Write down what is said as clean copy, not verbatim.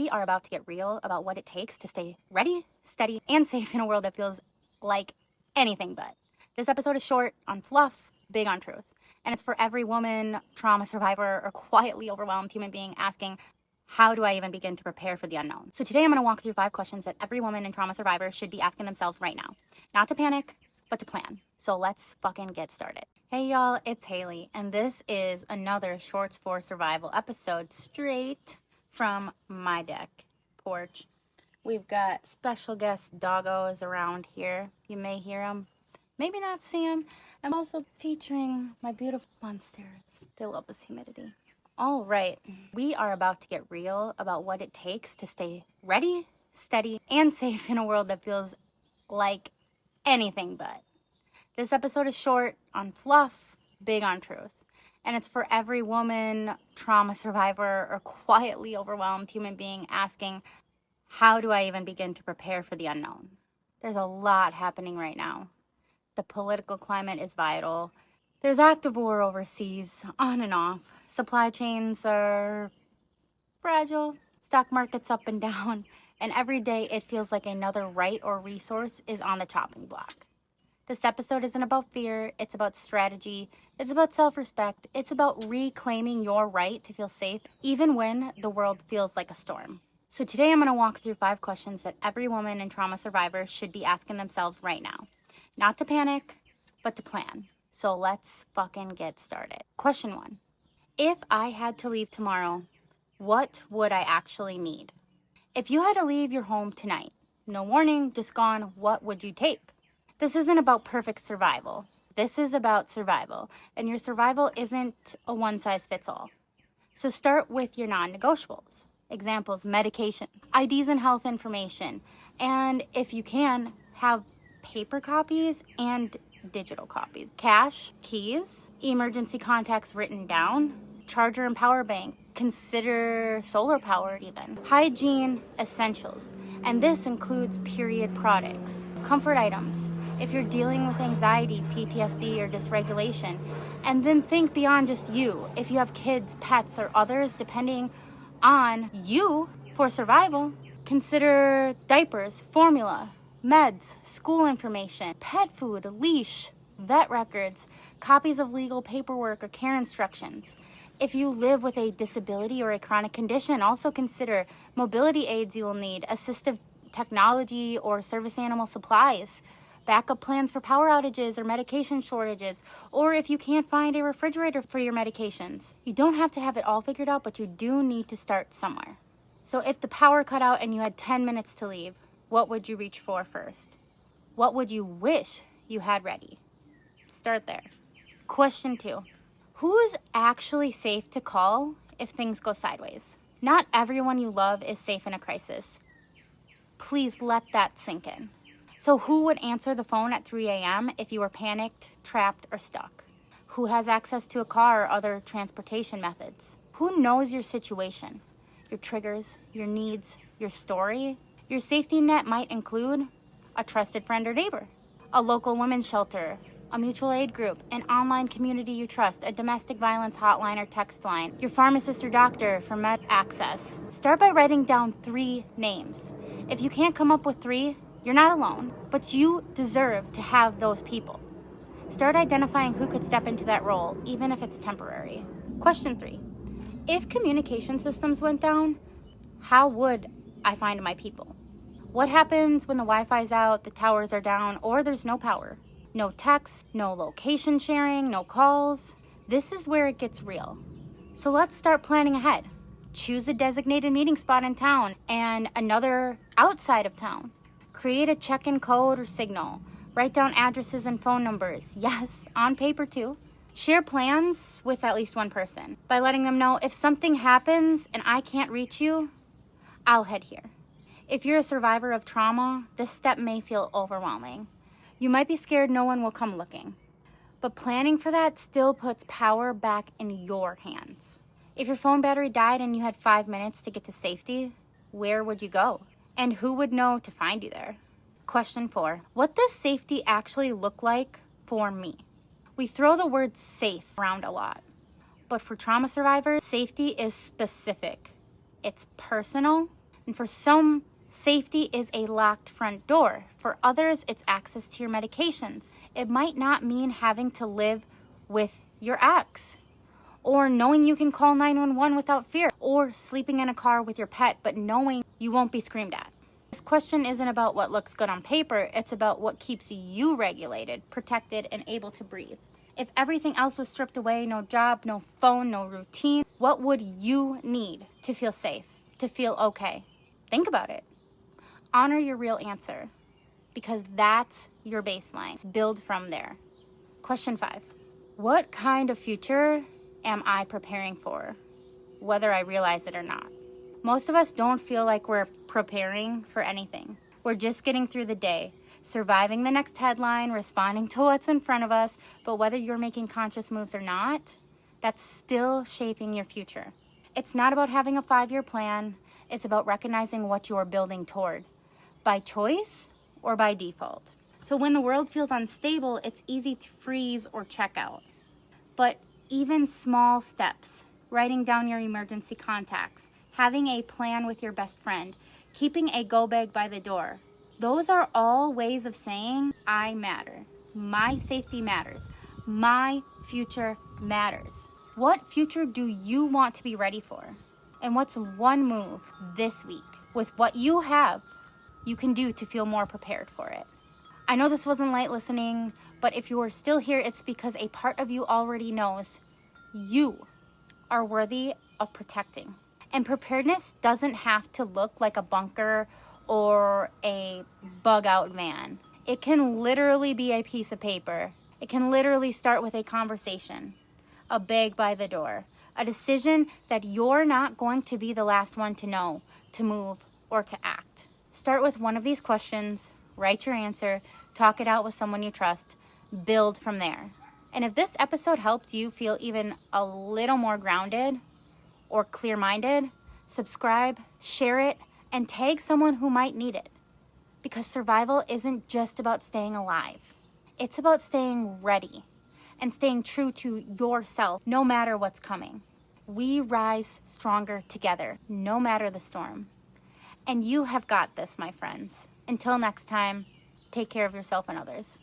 We are about to get real about what it takes to stay ready, steady, and safe in a world that feels like anything but. This episode is short on fluff, big on truth. And it's for every woman, trauma survivor, or quietly overwhelmed human being asking, how do I even begin to prepare for the unknown? So today I'm going to walk through 5 questions that every woman and trauma survivor should be asking themselves right now. Not to panic, but to plan. So let's fucking get started. Hey y'all, it's Hailey, and this is another Shorts for Survival episode straight from my deck porch. We've got special guest doggos around here. You may hear them, maybe not see them. I'm also featuring my beautiful monsters. They love this humidity. All right, we are about to get real about what it takes to stay ready, steady, and safe in a world that feels like anything but. This episode is short on fluff, big on truth. And it's for every woman, trauma survivor, or quietly overwhelmed human being asking, how do I even begin to prepare for the unknown? There's a lot happening right now. The political climate is vital. There's active war overseas, on and off. Supply chains are fragile. Stock market's up and down. And every day it feels like another right or resource is on the chopping block. This episode isn't about fear, it's about strategy, it's about self-respect, it's about reclaiming your right to feel safe, even when the world feels like a storm. So today I'm going to walk through 5 questions that every woman and trauma survivor should be asking themselves right now. Not to panic, but to plan. So let's fucking get started. Question 1. If I had to leave tomorrow, what would I actually need? If you had to leave your home tonight, no warning, just gone, what would you take? This isn't about perfect survival. This is about survival. And your survival isn't a one-size-fits-all. So start with your non-negotiables. Examples, medication, IDs and health information. And if you can, have paper copies and digital copies. Cash, keys, emergency contacts written down, charger and power bank. Consider solar powered even. Hygiene essentials. And this includes period products. Comfort items. If you're dealing with anxiety, PTSD, or dysregulation. And then think beyond just you. If you have kids, pets, or others depending on you for survival, consider diapers, formula, meds, school information, pet food, leash, vet records, copies of legal paperwork or care instructions. If you live with a disability or a chronic condition, also consider mobility aids you will need, assistive technology or service animal supplies, backup plans for power outages or medication shortages, or if you can't find a refrigerator for your medications. You don't have to have it all figured out, but you do need to start somewhere. So if the power cut out and you had 10 minutes to leave, what would you reach for first? What would you wish you had ready? Start there. Question 2. Who's actually safe to call if things go sideways? Not everyone you love is safe in a crisis. Please let that sink in. So who would answer the phone at 3 a.m. if you were panicked, trapped, or stuck? Who has access to a car or other transportation methods? Who knows your situation, your triggers, your needs, your story? Your safety net might include a trusted friend or neighbor, a local women's shelter, a mutual aid group, an online community you trust, a domestic violence hotline or text line, your pharmacist or doctor for med access. Start by writing down 3 names. If you can't come up with 3, you're not alone, but you deserve to have those people. Start identifying who could step into that role, even if it's temporary. Question 3. If communication systems went down, how would I find my people? What happens when the Wi-Fi's out, the towers are down, or there's no power? No text, no location sharing, no calls. This is where it gets real. So let's start planning ahead. Choose a designated meeting spot in town and another outside of town. Create a check-in code or signal. Write down addresses and phone numbers. Yes, on paper too. Share plans with at least one person by letting them know if something happens and I can't reach you, I'll head here. If you're a survivor of trauma, this step may feel overwhelming. You might be scared no one will come looking, but planning for that still puts power back in your hands. If your phone battery died and you had 5 minutes to get to safety, where would you go? And who would know to find you there? Question 4. What does safety actually look like for me? We throw the word safe around a lot, but for trauma survivors, safety is specific. It's personal, And for some, safety is a locked front door. For others, it's access to your medications. It might not mean having to live with your ex, or knowing you can call 911 without fear, or sleeping in a car with your pet but knowing you won't be screamed at. This question isn't about what looks good on paper, it's about what keeps you regulated, protected, and able to breathe. If everything else was stripped away, no job, no phone, no routine, what would you need to feel safe, to feel okay? Think about it. Honor your real answer, because that's your baseline. Build from there. Question 5. What kind of future am I preparing for, whether I realize it or not? Most of us don't feel like we're preparing for anything. We're just getting through the day, surviving the next headline, responding to what's in front of us, but whether you're making conscious moves or not, that's still shaping your future. It's not about having a 5-year plan, it's about recognizing what you're building toward, by choice or by default. So when the world feels unstable, it's easy to freeze or check out. But even small steps, writing down your emergency contacts, having a plan with your best friend, keeping a go bag by the door, those are all ways of saying, I matter. My safety matters. My future matters. What future do you want to be ready for? And what's one move this week with what you have you can do to feel more prepared for it? I know this wasn't light listening, but if you are still here, it's because a part of you already knows you are worthy of protecting. And preparedness doesn't have to look like a bunker or a bug out van. It can literally be a piece of paper. It can literally start with a conversation, a bag by the door, a decision that you're not going to be the last one to know, to move, or to act. Start with one of these questions, write your answer, talk it out with someone you trust, build from there. And if this episode helped you feel even a little more grounded or clear-minded, subscribe, share it, and tag someone who might need it. Because survival isn't just about staying alive. It's about staying ready and staying true to yourself no matter what's coming. We rise stronger together, no matter the storm. And you have got this, my friends. Until next time, take care of yourself and others.